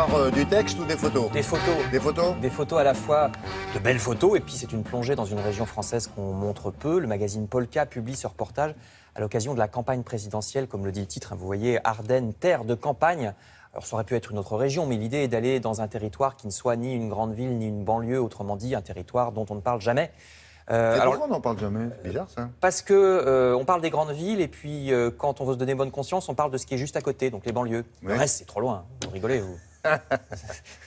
par du texte ou des photos? Des photos. Des photos? Des photos à la fois de belles photos, et puis c'est une plongée dans une région française qu'on montre peu. Le magazine Polka publie ce reportage à l'occasion de la campagne présidentielle, comme le dit le titre. Vous voyez, Ardennes, terre de campagne. Alors ça aurait pu être une autre région, mais l'idée est d'aller dans un territoire qui ne soit ni une grande ville, ni une banlieue, autrement dit, un territoire dont on ne parle jamais. Pourquoi on n'en parle jamais? C'est bizarre, ça. Parce que on parle des grandes villes, et puis quand on veut se donner bonne conscience, on parle de ce qui est juste à côté, donc les banlieues. Ouais. Le reste, c'est trop loin. Vous rigolez, vous.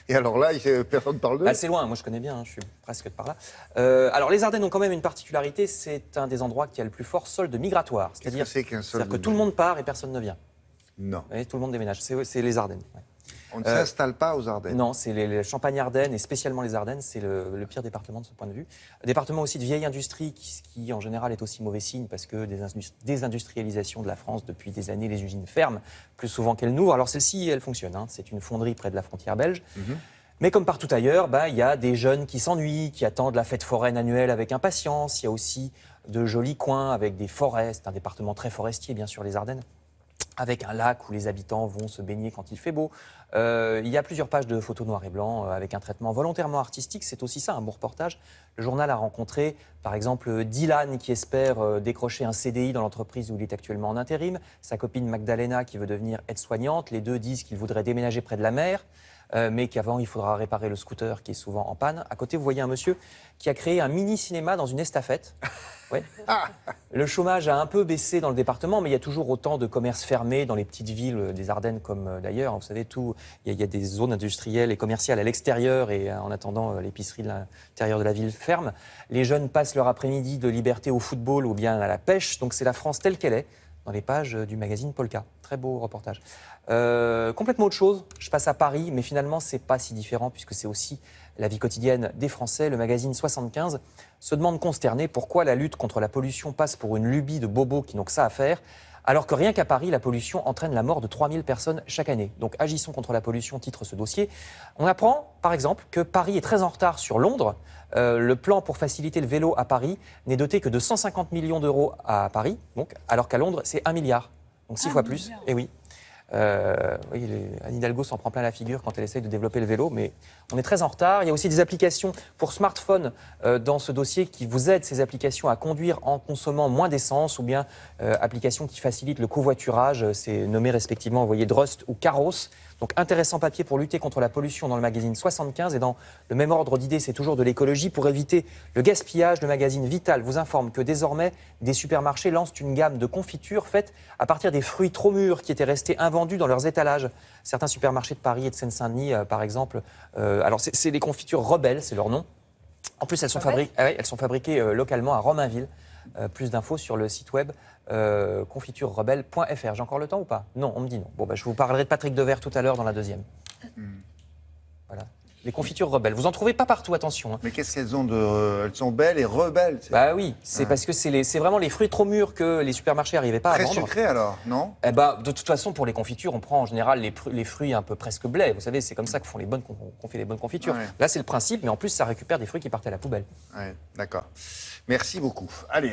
Et alors là, personne ne parle d'eux? C'est loin, moi je connais bien, je suis presque de par là. Alors les Ardennes ont quand même une particularité, c'est un des endroits qui a le plus fort solde migratoire. Qu'est-ce que c'est qu'un solde? C'est-à-dire que tout le monde part et personne ne vient. Non. Et tout le monde déménage, c'est les Ardennes. Ouais. On ne s'installe pas aux Ardennes? Non, c'est les Champagne-Ardenne, et spécialement les Ardennes, c'est le pire département de ce point de vue. Département aussi de vieille industrie, qui en général est aussi mauvais signe, parce que désindustrialisation de la France depuis des années, les usines ferment plus souvent qu'elles n'ouvrent. Alors celle-ci, elle fonctionne, hein. C'est une fonderie près de la frontière belge. Mais comme partout ailleurs, il y a des jeunes qui s'ennuient, qui attendent la fête foraine annuelle avec impatience. Il y a aussi de jolis coins avec des forêts. C'est un département très forestier, bien sûr, les Ardennes, avec un lac où les habitants vont se baigner quand il fait beau. Il y a plusieurs pages de photos noir et blanc avec un traitement volontairement artistique. C'est aussi ça, un bon reportage. Le journal a rencontré, par exemple, Dylan, qui espère décrocher un CDI dans l'entreprise où il est actuellement en intérim. Sa copine Magdalena, qui veut devenir aide-soignante. Les deux disent qu'ils voudraient déménager près de la mer, mais qu'avant, il faudra réparer le scooter qui est souvent en panne. À côté, vous voyez un monsieur qui a créé un mini-cinéma dans une estafette. Ouais. Le chômage a un peu baissé dans le département, mais il y a toujours autant de commerces fermés dans les petites villes des Ardennes comme d'ailleurs. Vous savez, il y a des zones industrielles et commerciales à l'extérieur, et en attendant, l'épicerie de l'intérieur de la ville ferme. Les jeunes passent leur après-midi de liberté au football ou bien à la pêche. Donc c'est la France telle qu'elle est, dans les pages du magazine Polka. Très beau reportage. Complètement autre chose, je passe à Paris, mais finalement, c'est pas si différent, puisque c'est aussi la vie quotidienne des Français. Le magazine 75 se demande consterné pourquoi la lutte contre la pollution passe pour une lubie de bobos qui n'ont que ça à faire, alors que rien qu'à Paris, la pollution entraîne la mort de 3000 personnes chaque année. Donc agissons contre la pollution, titre ce dossier. On apprend, par exemple, que Paris est très en retard sur Londres. Le plan pour faciliter le vélo à Paris n'est doté que de 150 millions d'euros à Paris, donc, alors qu'à Londres, c'est 1 milliard. Donc 6 fois plus. Et oui. Oui, Anne Hidalgo s'en prend plein la figure quand elle essaye de développer le vélo, mais on est très en retard. Il y a aussi des applications pour smartphone dans ce dossier qui vous aident, ces applications, à conduire en consommant moins d'essence, ou bien applications qui facilitent le covoiturage. C'est nommé respectivement, vous voyez, Drust ou Caros. Donc intéressant papier pour lutter contre la pollution dans le magazine 75. Et dans le même ordre d'idées, c'est toujours de l'écologie. Pour éviter le gaspillage, le magazine Vital vous informe que désormais, des supermarchés lancent une gamme de confitures faites à partir des fruits trop mûrs qui étaient restés invendus dans leurs étalages. Certains supermarchés de Paris et de Seine-Saint-Denis, par exemple, alors c'est les confitures Rebelles, c'est leur nom. En plus, elles sont fabriquées localement à Romainville. Plus d'infos sur le site web confiturerebelle.fr. J'ai encore le temps ou pas? Non, on me dit non. Bon, je vous parlerai de Patrick Devers tout à l'heure dans la deuxième. Voilà. Les confitures Rebelles. Vous en trouvez pas partout, attention. Hein. Mais qu'est-ce qu'elles ont de... Elles sont belles et rebelles. Bah oui, c'est parce que c'est vraiment les fruits trop mûrs que les supermarchés n'arrivaient pas à vendre. Très sucré alors, non? De toute façon, pour les confitures, on prend en général les fruits un peu presque blés. Vous savez, c'est comme ça qu'on fait les bonnes confitures. Ouais. Là, c'est le principe, mais en plus, ça récupère des fruits qui partaient à la poubelle. Ouais, d'accord. Merci beaucoup. Allez.